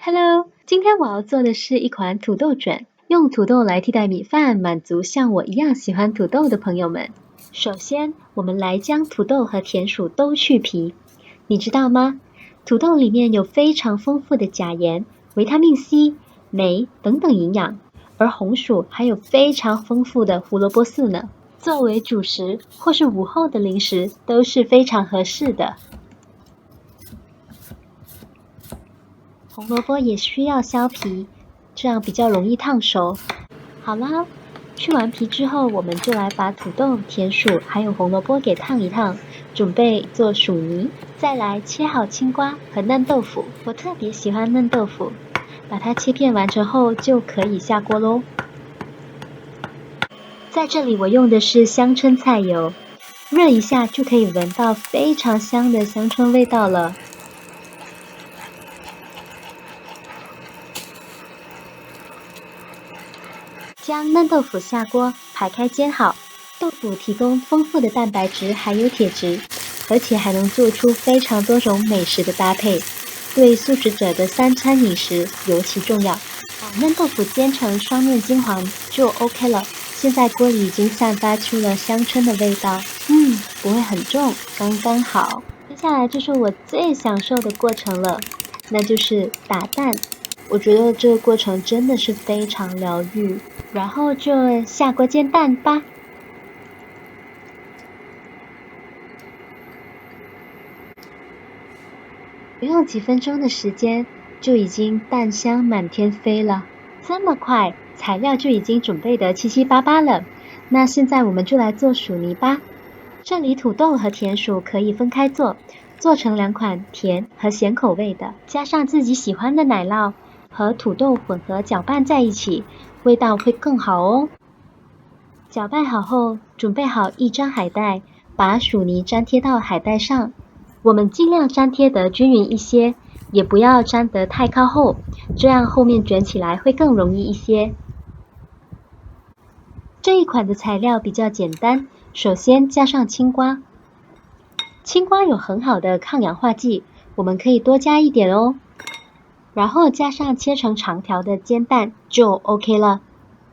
Hello， 今天我要做的是一款土豆卷，用土豆来替代米饭，满足像我一样喜欢土豆的朋友们。首先，我们来将土豆和田薯都去皮。你知道吗？土豆里面有非常丰富的钾盐、维他命 C、镁等等营养，而红薯还有非常丰富的胡萝卜素呢。作为主食或是午后的零食都是非常合适的。红萝卜也需要削皮，这样比较容易烫熟。好啦，去完皮之后，我们就来把土豆、田薯还有红萝卜给烫一烫，准备做薯泥。再来切好青瓜和嫩豆腐，我特别喜欢嫩豆腐，把它切片完成后就可以下锅咯。在这里我用的是香椿菜油，热一下就可以闻到非常香的香椿味道了。将嫩豆腐下锅，排开煎好。豆腐提供丰富的蛋白质还有铁质，而且还能做出非常多种美食的搭配，对素食者的三餐饮食尤其重要。把嫩豆腐煎成双面金黄就 OK 了。现在锅里已经散发出了香椿的味道，不会很重，刚刚好。接下来就是我最享受的过程了，那就是打蛋。我觉得这个过程真的是非常疗愈，然后就下锅煎蛋吧。不用几分钟的时间，就已经蛋香满天飞了。这么快，材料就已经准备得七七八八了。那现在我们就来做薯泥吧。这里土豆和田薯可以分开做，做成两款甜和咸口味的，加上自己喜欢的奶酪和土豆混合搅拌在一起，味道会更好哦。搅拌好后，准备好一张海带，把薯泥粘贴到海带上。我们尽量粘贴得均匀一些，也不要粘得太靠后，这样后面卷起来会更容易一些。这一款的材料比较简单，首先加上青瓜。青瓜有很好的抗氧化剂，我们可以多加一点哦。然后加上切成长条的煎蛋就 OK 了。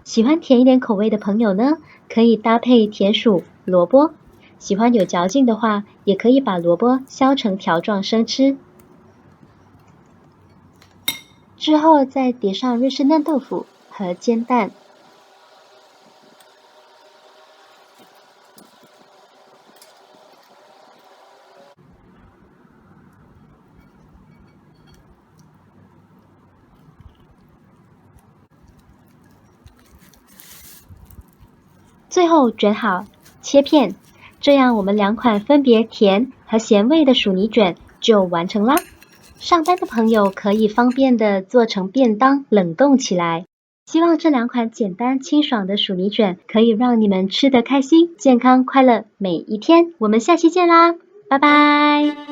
喜欢甜一点口味的朋友呢，可以搭配田薯、萝卜。喜欢有嚼劲的话，也可以把萝卜削成条状生吃。之后再叠上瑞士嫩豆腐和煎蛋。最后卷好，切片，这样我们两款分别甜和咸味的薯泥卷就完成啦。上班的朋友可以方便的做成便当，冷冻起来。希望这两款简单清爽的薯泥卷可以让你们吃得开心、健康、快乐每一天。我们下期见啦，拜拜。